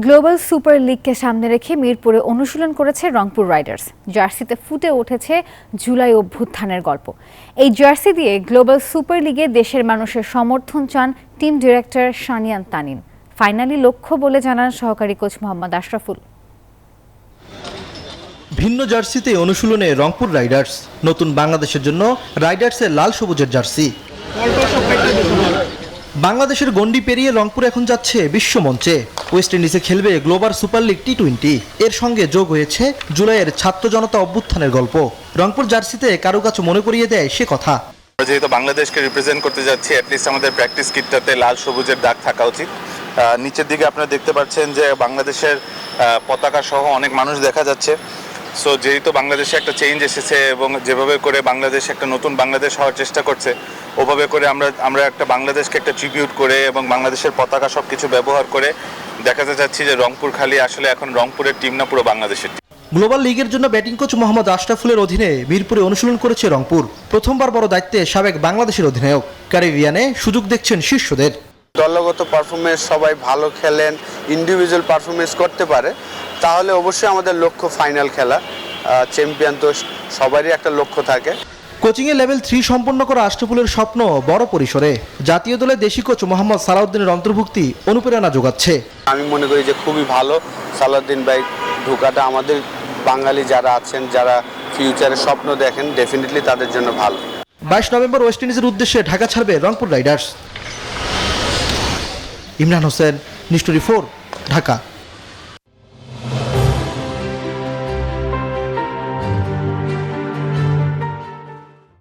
Global super লিগকে সামনে রেখে মিরপুরে অনুশীলন করেছে রংপুর রাইডার্স। জার্সিতে ফুটে উঠেছে জুলাই অভ্যুত্থানের গল্প। এই জার্সি দিয়ে গ্লোবাল সুপার লিগে দেশের মানুষের সমর্থন চান টিম ডিরেক্টর শানিয়ান তানিন। ফাইনালি লক্ষ্য বলে জানান সহকারী কোচ মোহাম্মদ আশরাফুল। ভিন্ন জার্সিতে অনুশীলনে রংপুর রাইডার্স। নতুন বাংলাদেশের জন্য রাইডার্সের লাল সবুজের জার্সি। বাংলাদেশের গণ্ডি পেরিয়ে রংপুর এখন যাচ্ছে বিশ্বমঞ্চে। ওয়েস্ট ইন্ডিজে খেলবে গ্লোবাল সুপার লিগ টি-20। এর সঙ্গে যোগ হয়েছে জুলাইয়ের ছাত্র জনতা অভ্যুত্থানের গল্প। রংপুর জার্সিতে কারো কাছে মনে করিয়ে দেয় সে কথা। যেহেতু বাংলাদেশকে রিপ্রেজেন্ট করতে যাচ্ছি, অ্যাটলিস্ট আমাদের প্র্যাকটিস কিটটাতে লাল সবুজের দাগ থাকা উচিত। নিচের দিকে আপনারা দেখতে পাচ্ছেন যে বাংলাদেশের পতাকা সহ অনেক মানুষ দেখা যাচ্ছে। সো যেহেতু বাংলাদেশে একটা চেঞ্জ এসেছে এবং যেভাবে করে বাংলাদেশ একটা নতুন বাংলাদেশ হওয়ার চেষ্টা করছে, ওভাবে করে আমরা একটা বাংলাদেশকে একটা ট্রিবিউট করে এবং বাংলাদেশের পতাকা সব কিছু ব্যবহার করে দেখাতে চাচ্ছি যে রংপুর খালি আসলে এখন রংপুরের টিম না, পুরো বাংলাদেশের টিম। গ্লোবাল লিগের জন্য ব্যাটিং কোচ মোহাম্মদ আশরাফুলের অধীনে মিরপুরে অনুশীলন করেছে রংপুর। প্রথমবার বড় দায়িত্বে সাবেক বাংলাদেশের অধিনায়ক। ক্যারিবিয়ানে সুযোগ দেখছেন শীর্ষদের। দলগত পারফরমেন্স সবাই ভালো খেলেন, ইন্ডিভিজুয়াল পারফরমেন্স করতে পারে, তাহলে অবশ্যই আমাদের লক্ষ্য ফাইনাল খেলা। চ্যাম্পিয়ন তো সবারই একটা লক্ষ্য থাকে। কোচিংয়ে লেভেল 3 সম্পন্ন করা আশরাফুলের স্বপ্ন বড় পরিসরে। জাতীয় দলে দেশি কোচ মোহাম্মদ সালাউদ্দিনের অন্তর্ভুক্তি অনুপ্রেরণা যোগাচ্ছে। আমি মনে করি যে খুবই ভালো সালাউদ্দিন ভাই ঢোকাটা আমাদের বাঙালি যারা আছেন, যারা ফিউচারে স্বপ্ন দেখেন, ডেফিনেটলি তাদের জন্য ভালো। 22 নভেম্বর ওয়েস্ট ইন্ডিজের উদ্দেশ্যে ঢাকা ছাড়বে রংপুর রাইডার্স। ইমরান হোসেন, নিউজ 24, ঢাকা।